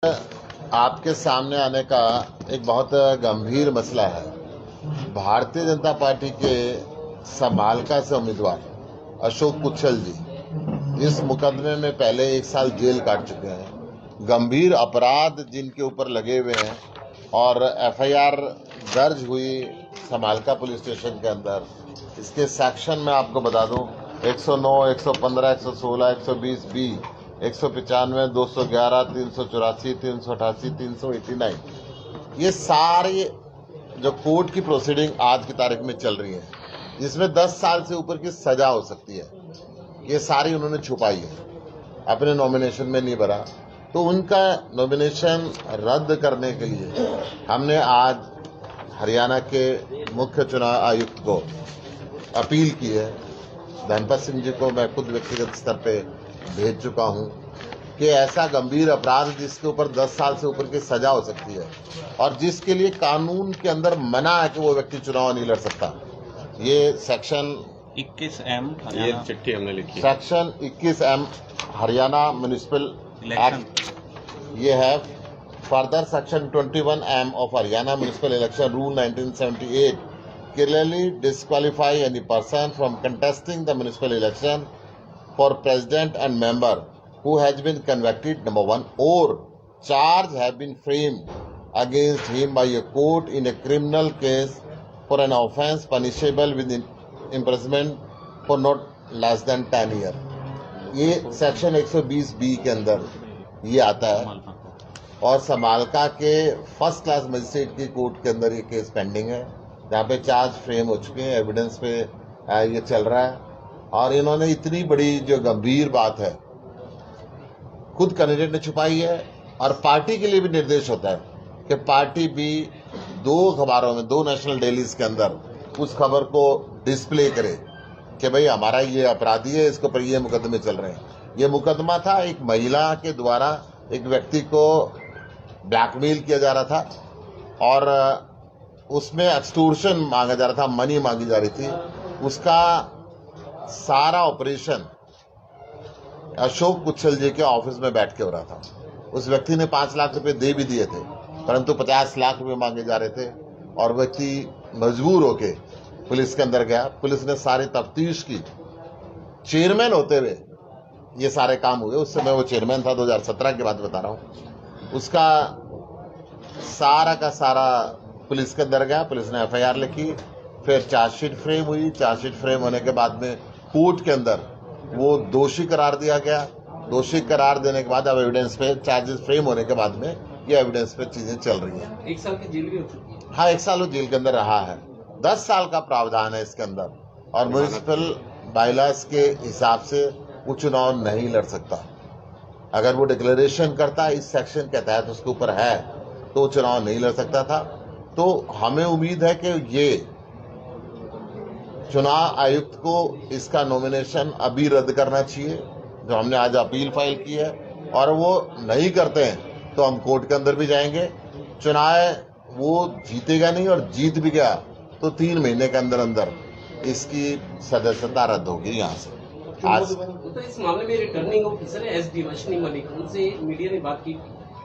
आपके सामने आने का एक बहुत गंभीर मसला है। भारतीय जनता पार्टी के समालका से उम्मीदवार अशोक कुच्छल जी इस मुकदमे में पहले 1 साल जेल काट चुके हैं। गंभीर अपराध जिनके ऊपर लगे हुए हैं और एफआईआर दर्ज हुई समालका पुलिस स्टेशन के अंदर। इसके सेक्शन में आपको बता दूं 109, 115, 116, 120 बी, 195, 211, 384, 388, 389 ये सारे जो कोर्ट की प्रोसीडिंग आज की तारीख में चल रही है, जिसमें 10 साल से ऊपर की सजा हो सकती है, ये सारी उन्होंने छुपाई है, अपने नॉमिनेशन में नहीं भरा। तो उनका नॉमिनेशन रद्द करने के लिए हमने आज हरियाणा के मुख्य चुनाव आयुक्त को अपील की है। धनपत सिंह जी को मैं खुद व्यक्तिगत स्तर पे भेज चुका हूं कि ऐसा गंभीर अपराध जिसके ऊपर 10 साल से ऊपर की सजा हो सकती है और जिसके लिए कानून के अंदर मना है कि वो व्यक्ति चुनाव नहीं लड़ सकता, ये सेक्शन 21M ये चिट्ठी हमने लिखी है। Section 21M Haryana municipal act ये है। Further section 21M of Haryana municipal election rule 1978 clearly disqualify any person from contesting the municipal election for president and member who has been convicted, number 1, or charge have been framed against him by a court in a criminal case for an offence punishable with imprisonment for not less than 10 years. ये section 120B के अंदर ये आता है और समालका के first class magistrate की court के अंदर ये केस पेंडिंग है, जहाँ पे चार्ज फ्रेम हो चुके हैं, एविडेंस पे ये चल रहा है। और इन्होंने इतनी बड़ी जो गंभीर बात है खुद कैंडिडेट ने छुपाई है और पार्टी के लिए भी निर्देश होता है कि पार्टी भी 2 अखबारों में 2 नेशनल डेलीज के अंदर उस खबर को डिस्प्ले करे कि भाई हमारा ये अपराधी है, इसके ऊपर ये मुकदमे चल रहे हैं। ये मुकदमा था एक महिला के द्वारा एक व्यक्ति को ब्लैकमेल किया जा रहा था और उसमें एक्सटोर्शन मांगा जा रहा था, मनी मांगी जा रही थी। उसका सारा ऑपरेशन अशोक कुच्छल जी के ऑफिस में बैठ के हो रहा था। उस व्यक्ति ने 5 लाख रुपए दे भी दिए थे, परंतु 50 लाख रुपए मांगे जा रहे थे और व्यक्ति मजबूर होके पुलिस के अंदर गया। पुलिस ने सारी तफ्तीश की। चेयरमैन होते हुए ये सारे काम हुए। उस समय वो चेयरमैन था, 2017 की बात बता रहा हूँ। उसका सारा का सारा पुलिस के अंदर गया, पुलिस ने एफआईआर लिखी, फिर चार्जशीट फ्रेम हुई। चार्जशीट फ्रेम होने के बाद में कोर्ट के अंदर वो दोषी करार दिया गया। दोषी करार देने के बाद अब एविडेंस पे चार्जेस फ्रेम होने के बाद में ये एविडेंस पे चीजें चल रही हैं। 1 साल की जेल भी हो चुकी है। हाँ, 1 साल वो जेल के अंदर रहा है। 10 साल का प्रावधान है इसके अंदर और म्युनिसिपल बाइलॉज के हिसाब से वो चुनाव नहीं लड़ सकता। अगर वो डिक्लेरेशन करता है इस सेक्शन के तहत उसके ऊपर है तो चुनाव नहीं लड़ सकता था। तो हमें उम्मीद है कि ये चुनाव आयुक्त को इसका नॉमिनेशन अभी रद्द करना चाहिए, जो हमने आज अपील फाइल की है, और वो नहीं करते हैं तो हम कोर्ट के अंदर भी जाएंगे। चुनाव वो जीतेगा नहीं और जीत भी गया तो 3 महीने के अंदर अंदर इसकी सदस्यता रद्द होगी यहाँ से। आज तो इस मामले में रिटर्निंग ऑफिसर है एसडी रोशनी मलिक, उनसे मीडिया ने बात की।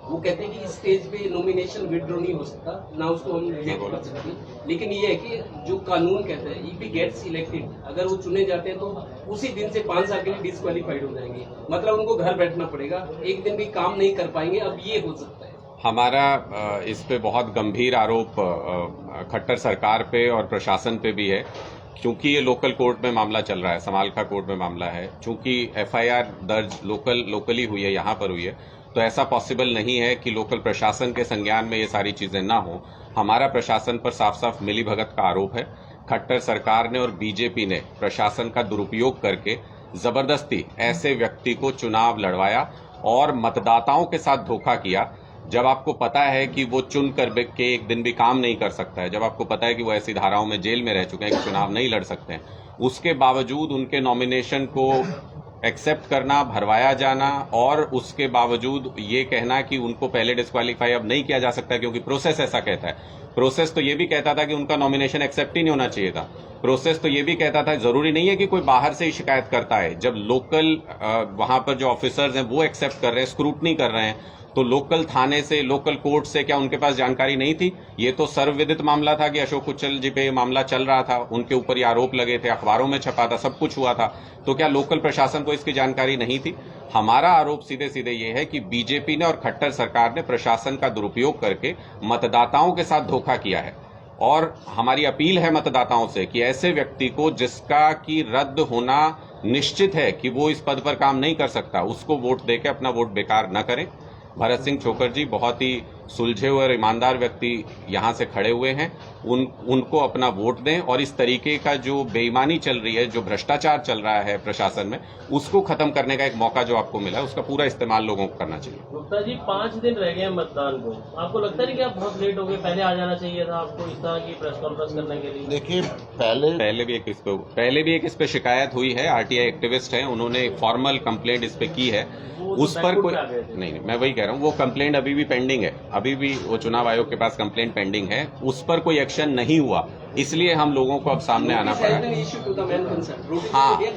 वो कहते हैं कि इस स्टेज पे नॉमिनेशन विड्रॉ नहीं हो सकता, ना उसको हम रिजेक्ट कर सकते। लेकिन ये है कि जो कानून कहता है इफ ही गेट्स इलेक्टेड, अगर वो चुने जाते हैं तो उसी दिन से 5 साल के लिए डिस्क्वालीफाइड हो जाएंगे। मतलब उनको घर बैठना पड़ेगा, एक दिन भी काम नहीं कर पाएंगे। अब ये हो सकता है। हमारा इस पे बहुत गंभीर आरोप खट्टर सरकार पे और प्रशासन पे भी है, क्योंकि ये लोकल कोर्ट में मामला चल रहा है, समालका कोर्ट में मामला है। चूंकि एफआईआर दर्ज लोकली हुई है, यहाँ पर हुई है, तो ऐसा पॉसिबल नहीं है कि लोकल प्रशासन के संज्ञान में ये सारी चीजें ना हो। हमारा प्रशासन पर साफ साफ मिलीभगत का आरोप है। खट्टर सरकार ने और बीजेपी ने प्रशासन का दुरुपयोग करके जबरदस्ती ऐसे व्यक्ति को चुनाव लड़वाया और मतदाताओं के साथ धोखा किया। जब आपको पता है कि वो चुन कर के एक दिन भी काम नहीं कर सकता है, जब आपको पता है कि वो ऐसी धाराओं में जेल में रह चुके हैं कि चुनाव नहीं लड़ सकते हैं, उसके बावजूद उनके नॉमिनेशन को एक्सेप्ट करना, भरवाया जाना और उसके बावजूद ये कहना कि उनको पहले डिस्क्वालीफाई अब नहीं किया जा सकता क्योंकि प्रोसेस ऐसा कहता है। प्रोसेस तो ये भी कहता था कि उनका नॉमिनेशन एक्सेप्ट ही नहीं होना चाहिए था। प्रोसेस तो ये भी कहता था, जरूरी नहीं है कि कोई बाहर से ही शिकायत करता है, जब लोकल वहां पर जो ऑफिसर्स हैं वो एक्सेप्ट कर रहे हैं, स्क्रूटनी कर रहे हैं, तो लोकल थाने से, लोकल कोर्ट से क्या उनके पास जानकारी नहीं थी? ये तो सर्वविदित मामला था कि अशोक उच्चल जी पे मामला चल रहा था, उनके ऊपर ये आरोप लगे थे, अखबारों में छपा था, सब कुछ हुआ था। तो क्या लोकल प्रशासन को इसकी जानकारी नहीं थी? हमारा आरोप सीधे सीधे ये है कि बीजेपी ने और खट्टर सरकार ने प्रशासन का दुरुपयोग करके मतदाताओं के साथ धोखा किया है। और हमारी अपील है मतदाताओं से कि ऐसे व्यक्ति को जिसका की रद्द होना निश्चित है कि वो इस पद पर काम नहीं कर सकता, उसको वोट देके अपना वोट बेकार न करें। भरत सिंह छोकर जी बहुत ही सुलझे हुए और ईमानदार व्यक्ति यहां से खड़े हुए हैं, उनको अपना वोट दें और इस तरीके का जो बेईमानी चल रही है, जो भ्रष्टाचार चल रहा है प्रशासन में, उसको खत्म करने का एक मौका जो आपको मिला है, उसका पूरा इस्तेमाल लोगों को करना चाहिए। गुप्ता जी 5 दिन रह गए हैं मतदान को, आपको लगता नहीं कि आप बहुत लेट हो गए? पहले आ जाना चाहिए था आपको इस तरह की प्रेस कॉन्फ्रेंस करने के लिए। देखिए, पहले भी एक इस पे शिकायत हुई है, आरटीआई एक्टिविस्ट हैं, उन्होंने एक फॉर्मल कंप्लेंट इस पे की है। उस पर कोई नहीं, मैं वही कह रहा हूँ, वो कंप्लेंट अभी भी पेंडिंग है, अभी भी वो चुनाव आयोग के पास कंप्लेंट पेंडिंग है, उस पर कोई एक्शन नहीं हुआ, इसलिए हम लोगों को अब सामने आना पड़ा। हाँ,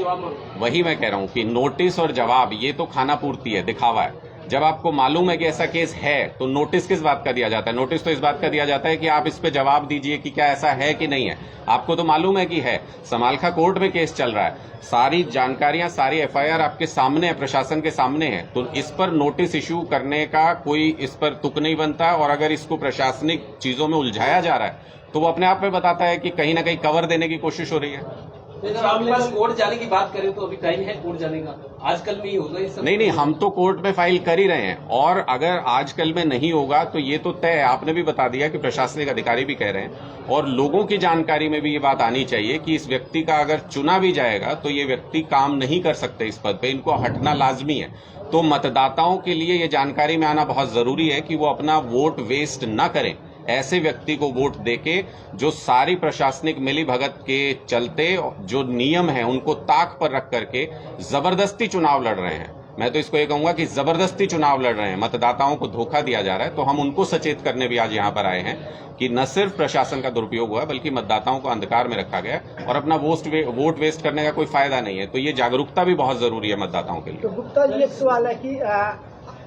वही मैं कह रहा हूँ कि नोटिस और जवाब ये तो खाना पूर्ति है, दिखावा है। जब आपको मालूम है कि ऐसा केस है तो नोटिस किस बात का दिया जाता है? नोटिस तो इस बात का दिया जाता है कि आप इस पे जवाब दीजिए कि क्या ऐसा है कि नहीं है। आपको तो मालूम है कि है, समालखा कोर्ट में केस चल रहा है, सारी जानकारियां, सारी एफआईआर आपके सामने है, प्रशासन के सामने है, तो इस पर नोटिस इश्यू करने का कोई इस पर तुक नहीं बनता। और अगर इसको प्रशासनिक चीजों में उलझाया जा रहा है तो वो अपने आप में बताता है कि कहीं ना कहीं कवर देने की कोशिश हो रही है। आपके पास कोर्ट जाने की बात करें तो अभी टाइम है कोर्ट जाने का, आजकल में ही होगा ये सब? नहीं, हम तो कोर्ट में फाइल कर ही रहे हैं, और अगर आजकल में नहीं होगा तो ये तो तय है। आपने भी बता दिया कि प्रशासनिक अधिकारी भी कह रहे हैं, और लोगों की जानकारी में भी ये बात आनी चाहिए कि इस व्यक्ति का अगर चुना भी जाएगा तो ये व्यक्ति काम नहीं कर सकते इस पद पे, इनको हटना लाजमी है। तो मतदाताओं के लिए ये जानकारी में आना बहुत जरूरी है कि वो अपना वोट वेस्ट न करें, ऐसे व्यक्ति को वोट देके जो सारी प्रशासनिक मिली भगत के चलते जो नियम है उनको ताक पर रख करके जबरदस्ती चुनाव लड़ रहे हैं। मैं तो इसको ये कहूंगा कि जबरदस्ती चुनाव लड़ रहे हैं, मतदाताओं को धोखा दिया जा रहा है। तो हम उनको सचेत करने भी आज यहाँ पर आए हैं कि न सिर्फ प्रशासन का दुरुपयोग हुआ बल्कि मतदाताओं को अंधकार में रखा गया और अपना वोट वेस्ट करने का कोई फायदा नहीं है। तो ये जागरूकता भी बहुत जरूरी है मतदाताओं के लिए। तो गुप्ता जी, एक सवाल है कि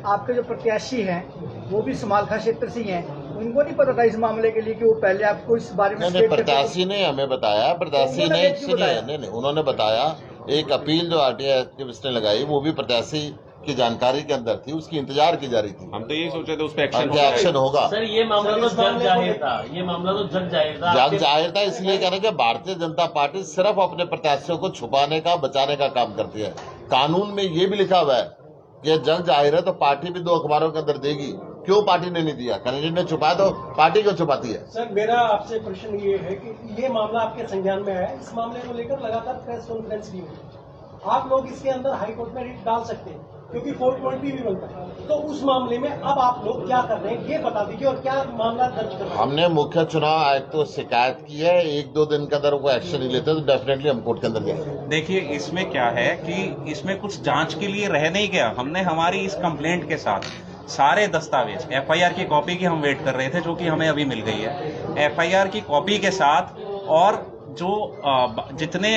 आपके जो प्रत्याशी हैं वो भी समालखा क्षेत्र से ही हैं, उनको नहीं पता था इस मामले के लिए कि वो पहले आपको इस बारे में? नहीं, प्रत्याशी ने हमें बताया, प्रत्याशी ने नहीं, उन्होंने बताया एक अपील जो आरटीआई एक्टिविस्ट ने लगाई वो भी प्रत्याशी की जानकारी के अंदर थी, उसकी इंतजार की जा रही थी। हम तो यही सोचे थे उस पर एक्शन होगा। सर ये मामला तो जग जाहिर था, जग जाहिर था, इसलिए कह रहे कि भारतीय जनता पार्टी सिर्फ अपने प्रत्याशियों को छुपाने का, बचाने का काम करती है। कानून में ये भी लिखा हुआ है कि जग जाहिर है तो पार्टी भी 2 अखबारों के अंदर देगी। क्यों पार्टी ने नहीं दिया? कैंडिडेट ने छुपाया तो पार्टी क्यों छुपाती है? सर, मेरा आपसे प्रश्न ये है कि ये मामला आपके संज्ञान में आया, इस मामले को लेकर लगातार प्रेस कॉन्फ्रेंस भी हुई, आप लोग इसके अंदर हाईकोर्ट में रिट डाल सकते हैं क्योंकि 420 भी बनता है। तो उस मामले में अब आप लोग क्या कर रहे हैं ये बता दीजिए, और क्या मामला दर्ज कर रहे हैं? हमने मुख्य चुनाव आयुक्त को शिकायत की है, 1-2 दिन के अंदर वो एक्शन नहीं लेते तो डेफिनेटली हम कोर्ट के अंदर जाएंगे। देखिए, इसमें क्या है कि इसमें कुछ जांच के लिए रह नहीं गया। हमने हमारी इस कंप्लेंट के साथ सारे दस्तावेज, एफआईआर की कॉपी की हम वेट कर रहे थे जो कि हमें अभी मिल गई है, एफआईआर की कॉपी के साथ और जो जितने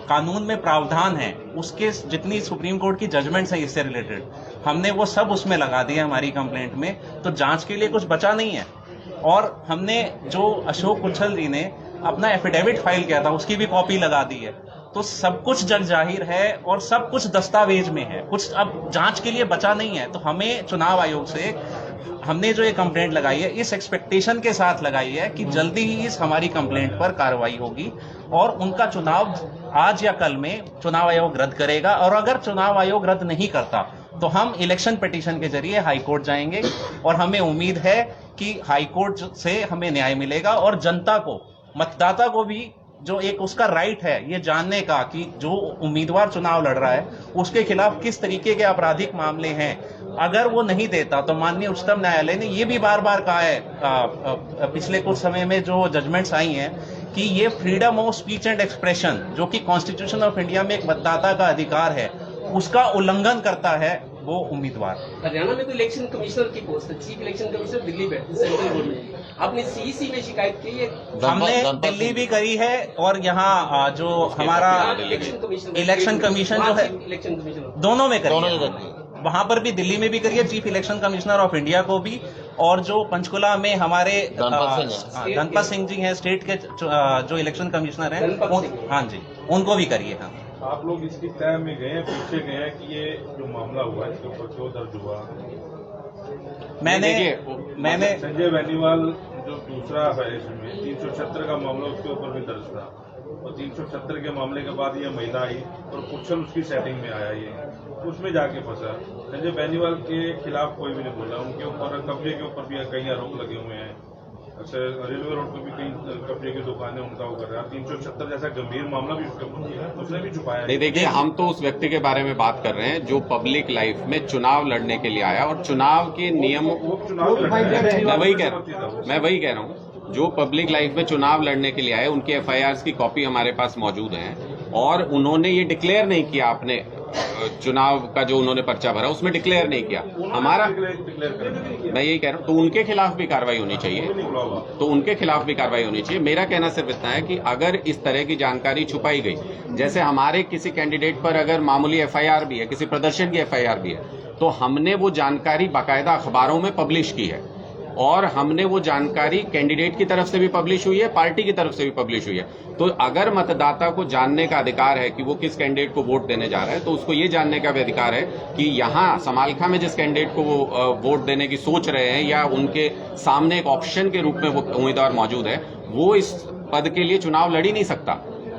कानून में प्रावधान हैं उसके जितनी सुप्रीम कोर्ट की जजमेंट्स हैं इससे रिलेटेड, हमने वो सब उसमें लगा दिया हमारी कंप्लेंट में। तो जांच के लिए कुछ बचा नहीं है। और हमने जो अशोक उच्छल जी ने अपना एफिडेविट फाइल किया था उसकी भी कॉपी लगा दी है। तो सब कुछ जग जाहिर है और सब कुछ दस्तावेज में है, कुछ अब जांच के लिए बचा नहीं है। तो हमें चुनाव आयोग से हमने जो ये कंप्लेंट लगाई है इस एक्सपेक्टेशन के साथ लगाई है कि जल्दी ही इस हमारी कंप्लेंट पर कार्रवाई होगी और उनका चुनाव आज या कल में चुनाव आयोग रद्द करेगा। और अगर चुनाव आयोग रद्द नहीं करता तो हम इलेक्शन पिटीशन के जरिए हाईकोर्ट जाएंगे और हमें उम्मीद है कि हाईकोर्ट से हमें न्याय मिलेगा और जनता को, मतदाता को भी जो एक उसका राइट है ये जानने का कि जो उम्मीदवार चुनाव लड़ रहा है उसके खिलाफ किस तरीके के आपराधिक मामले हैं, अगर वो नहीं देता तो माननीय उच्चतम न्यायालय ने ये भी बार बार कहा है पिछले कुछ समय में जो जजमेंट्स आई हैं कि ये freedom of speech and expression जो कि कॉन्स्टिट्यूशन ऑफ इंडिया में एक मतदाता का अधिकार है उसका उल्लंघन करता है वो उम्मीदवार। हरियाणा में तो इलेक्शन कमिश्नर की पोस्ट है, चीफ इलेक्शन कमिश्नर दिल्ली बैठे सेंट्रल बोर्ड में, आपने सीईसी में शिकायत की है? हमने दिल्ली भी करी है और यहाँ जो हमारा इलेक्शन कमीशन जो है इलेक्शन कमीशन दोनों में करी है। वहां पर भी दिल्ली में भी करिए, chief election commissioner of India को भी, और जो पंचकुला में हमारे धनपत सिंह जी हैं स्टेट के जो इलेक्शन कमिश्नर हैं, हाँ जी, उनको भी करिए। हाँ, आप लोग इसकी तय में गए हैं, पूछे गए हैं कि ये जो मामला हुआ है इसके ऊपर क्यों दर्ज हुआ? मैंने संजय बेनीवाल जो दूसरा है इसमें 376 का मामला, उसके ऊपर भी दर्ज था, और 376 के मामले के बाद ये महिला आई और कुशन उसकी सेटिंग में आया, ये उसमें जाके फंसा। संजय बेनीवाल के खिलाफ कोई भी नहीं बोला, उनके ऊपर कब्जे के ऊपर भी कई आरोप लगे हुए हैं। अच्छा, रेलवे रोड पर भी कई कब्जे की दुकानें उनका वो कर रहा है। 376 जैसा गंभीर मामला भी उसके ऊपर किया, उसने भी छुपाया नहीं। देखिए, हम तो उस व्यक्ति के बारे में बात कर रहे हैं जो पब्लिक लाइफ में चुनाव लड़ने के लिए आया और चुनाव के नियमों, मैं वही कह रहा हूँ, जो पब्लिक लाइफ में चुनाव लड़ने के लिए आए उनकी एफआईआर की कॉपी हमारे पास मौजूद है, और उन्होंने ये डिक्लेयर नहीं किया, आपने चुनाव का जो उन्होंने पर्चा भरा उसमें डिक्लेयर नहीं किया हमारा, मैं यही कह रहा हूँ, तो उनके खिलाफ भी कार्रवाई होनी चाहिए। मेरा कहना सिर्फ इतना है कि अगर इस तरह की जानकारी छुपाई गई, जैसे हमारे किसी कैंडिडेट पर अगर मामूली एफआईआर भी है, किसी प्रदर्शन की एफआईआर भी है, तो हमने वो जानकारी बाकायदा अखबारों में पब्लिश की है, और हमने वो जानकारी कैंडिडेट की तरफ से भी पब्लिश हुई है, पार्टी की तरफ से भी पब्लिश हुई है। तो अगर मतदाता को जानने का अधिकार है कि वो किस कैंडिडेट को वोट देने जा रहा है, तो उसको ये जानने का भी अधिकार है कि यहाँ समालखा में जिस कैंडिडेट को वो वोट देने की सोच रहे हैं या उनके सामने एक ऑप्शन के रूप में वो उम्मीदवार मौजूद है, वो इस पद के लिए चुनाव लड़ ही नहीं सकता।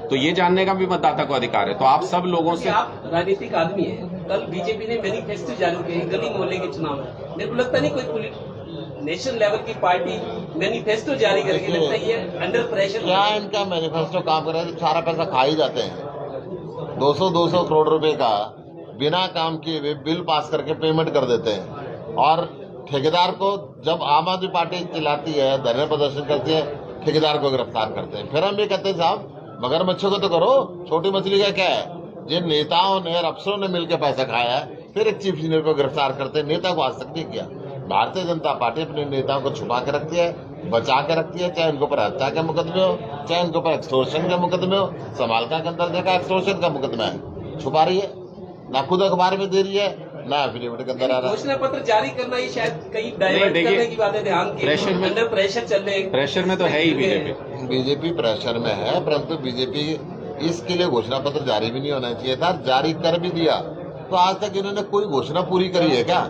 तो ये जानने का भी मतदाता को अधिकार है। तो आप सब लोगों से, आप राजनीतिक आदमी है, कल बीजेपी ने मैनिफेस्टो जारी किया गली मोहल्ले के चुनाव में, मेरे को लगता नहीं कोई नेशनल लेवल की पार्टी मैनिफेस्टो जारी करके, लगता है ये अंडर प्रेशर। क्या इनका मैनिफेस्टो काम कर रहा है? सारा पैसा खा ही जाते हैं। 200 करोड़ रुपए का बिना काम किए हुए बिल पास करके पेमेंट कर देते हैं, और ठेकेदार को जब आम आदमी पार्टी चिल्लाती है, धरने प्रदर्शन करती है, ठेकेदार को गिरफ्तार करते हैं। फिर हम ये कहते हैं साहब मगरमच्छों को तो करो, छोटी मछली का क्या है? जिन नेताओं ने और अफसरों ने मिलकर पैसा खाया है, फिर एक चीफ इंजीनियर को गिरफ्तार करते हैं। नेता को आज तक नहीं किया। भारतीय जनता पार्टी अपने नेताओं को छुपा के रखती है, बचा के रखती है, चाहे उनके ऊपर हत्या के मुकदमे हो, चाहे उनके ऊपर एक्सटोर्शन के मुकदमे हो। समालखा के अंदर देखा एक्सटोर्शन का मुकदमा है, छुपा रही है, ना खुद अखबार में दे रही है, ना एफिडेविट के अंदर आ रहा है। घोषणा पत्र जारी करना ये शायद कहीं डाइवर्ट करने की बात है, ध्यान की अंडर प्रेशर चल रहे हैं। प्रेशर में तो है ही बीजेपी प्रेशर में है, परंतु बीजेपी इसके लिए घोषणा पत्र जारी भी नहीं होना चाहिए था, जारी कर भी दिया तो आज तक इन्होंने कोई घोषणा पूरी करी है क्या?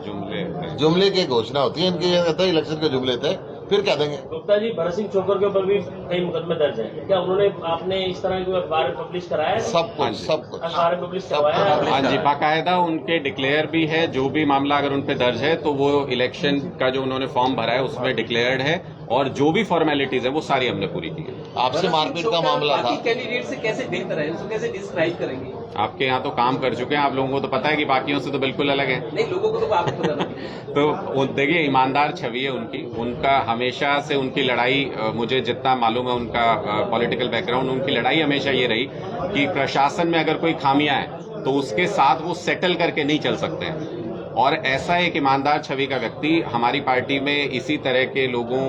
जुमले की घोषणा होती है इनकी, ये कहते हैं इलेक्शन के जुमले थे, फिर कह देंगे। गुप्ता जी, भरत सिंह चोकर के ऊपर भी कई मुकदमे दर्ज हैं, क्या उन्होंने आपने इस तरह के अखबार पब्लिश कराया है? सब कुछ अखबार पब्लिश करवाया है? हाँ जी, बाकायदा उनके डिक्लेयर भी है। जो भी मामला अगर उन पे दर्ज है तो वो इलेक्शन का जो उन्होंने फॉर्म भरा है उसमें डिक्लेयर्ड है, और जो भी फॉर्मेलिटीज है वो सारी हमने पूरी की है। आपसे मारपीट का मामला था, कैंडिडेट से कैसे बेहतर है, उसको कैसे डिस्क्राइब करेंगे? आपके यहाँ तो काम कर चुके हैं, आप लोगों को तो पता है कि बाकियों से तो बिल्कुल अलग है। नहीं, लोगों को तो आपको पता नहीं। तो देखिए, ईमानदार छवि है उनकी, उनका हमेशा से उनकी लड़ाई, मुझे जितना मालूम है उनका पॉलिटिकल बैकग्राउंड, उनकी लड़ाई हमेशा ये रही कि प्रशासन में अगर कोई खामियां है तो उसके साथ वो सेटल करके नहीं चल सकते हैं। और ऐसा एक ईमानदार छवि का व्यक्ति हमारी पार्टी में, इसी तरह के लोगों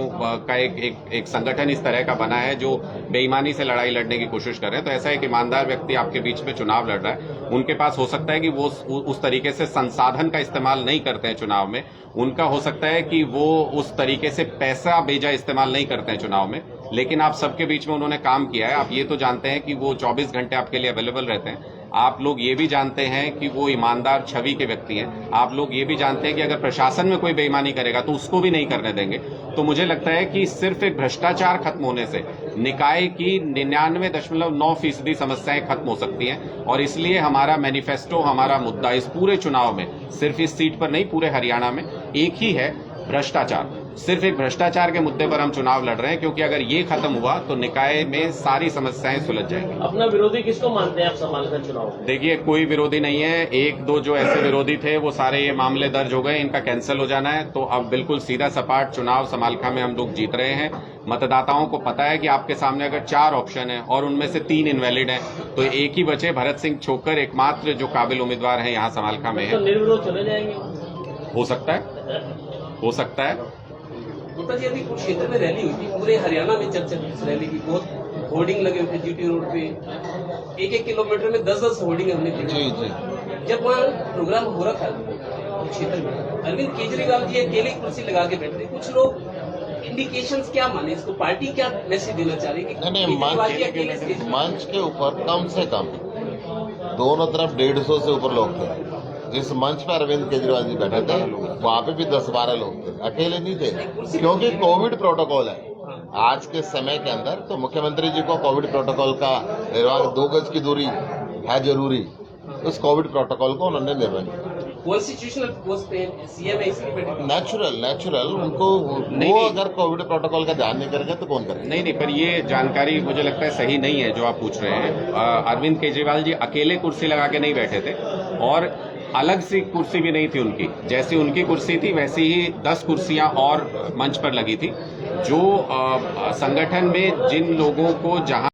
का एक संगठन इस तरह का बना है जो बेईमानी से लड़ाई लड़ने की कोशिश कर रहे हैं। तो ऐसा एक ईमानदार व्यक्ति आपके बीच में चुनाव लड़ रहा है, उनके पास हो सकता है कि वो उस तरीके से संसाधन का इस्तेमाल नहीं करते हैं चुनाव में, उनका हो सकता है कि वो उस तरीके से पैसा बेजा इस्तेमाल नहीं करते हैं चुनाव में, लेकिन आप सबके बीच में उन्होंने काम किया है। आप ये तो जानते हैं कि वो 24 घंटे आपके लिए अवेलेबल रहते हैं। आप लोग ये भी जानते हैं कि वो ईमानदार छवि के व्यक्ति हैं। आप लोग ये भी जानते हैं कि अगर प्रशासन में कोई बेईमानी करेगा तो उसको भी नहीं करने देंगे। तो मुझे लगता है कि सिर्फ एक भ्रष्टाचार खत्म होने से निकाय की 99.9% समस्याएं खत्म हो सकती हैं, और इसलिए हमारा मैनिफेस्टो, हमारा मुद्दा इस पूरे चुनाव में, सिर्फ इस सीट पर नहीं पूरे हरियाणा में, एक ही है, भ्रष्टाचार। सिर्फ एक भ्रष्टाचार के मुद्दे पर हम चुनाव लड़ रहे हैं, क्योंकि अगर ये खत्म हुआ तो निकाय में सारी समस्याएं सुलझ जाएंगी। अपना विरोधी किसको मानते हैं आप समालखा चुनाव? देखिए, कोई विरोधी नहीं है। एक दो जो ऐसे विरोधी थे वो सारे ये मामले दर्ज हो गए, इनका कैंसिल हो जाना है। तो अब बिल्कुल सीधा सपाट चुनाव समालखा में हम लोग जीत रहे हैं। मतदाताओं को पता है कि आपके सामने अगर 4 ऑप्शन है और उनमें से 3 इनवैलिड हैं, तो एक ही बचे, भरत सिंह छोकर एकमात्र जो काबिल उम्मीदवार है यहाँ समालखा में है। तो निर्विरोध चले जाएंगे? हो सकता है। गुप्ता जी, अभी कुछ क्षेत्र में रैली हुई थी, पूरे हरियाणा में चर्चा थी इस रैली की, बहुत होर्डिंग लगे हुए थे जीटी रोड पे, 1-1 किलोमीटर में 10-10 होर्डिंग हमने देखी। जब वहाँ प्रोग्राम हो रहा था क्षेत्र में अरविंद केजरीवाल जी अकेले कुर्सी लगा के बैठते, कुछ लोग इंडिकेशंस क्या माने इसको, पार्टी क्या मैसेज देना चाह रही है कि नहीं, केजरीवाल जी अकेले स्टेज पे- मंच के ऊपर कम से कम दोनों तरफ 150 से ऊपर लोग थे। जिस मंच पर अरविंद केजरीवाल जी बैठे थे वहां पे भी 10-12 लोग थे, अकेले नहीं थे, क्योंकि कोविड प्रोटोकॉल है आज के समय के अंदर। तो मुख्यमंत्री जी को कोविड प्रोटोकॉल का निर्वाह, 2 गज की दूरी है जरूरी, उस कोविड प्रोटोकॉल को उन्होंने निर्वहन किया। कॉन्स्टिट्यूशनल पोस्ट पे सीएम है इसलिए बैठे। नेचुरल उनको नहीं, वो नहीं। अगर कोविड प्रोटोकॉल का ध्यान नहीं करेंगे तो कौन करेगा? नहीं नहीं, पर ये जानकारी मुझे लगता है सही नहीं है जो आप पूछ रहे हैं। अरविंद केजरीवाल जी अकेले कुर्सी लगा के नहीं बैठे थे और अलग सी कुर्सी भी नहीं थी उनकी। जैसी उनकी कुर्सी थी वैसी ही 10 कुर्सियां और मंच पर लगी थी। जो संगठन में जिन लोगों को जहां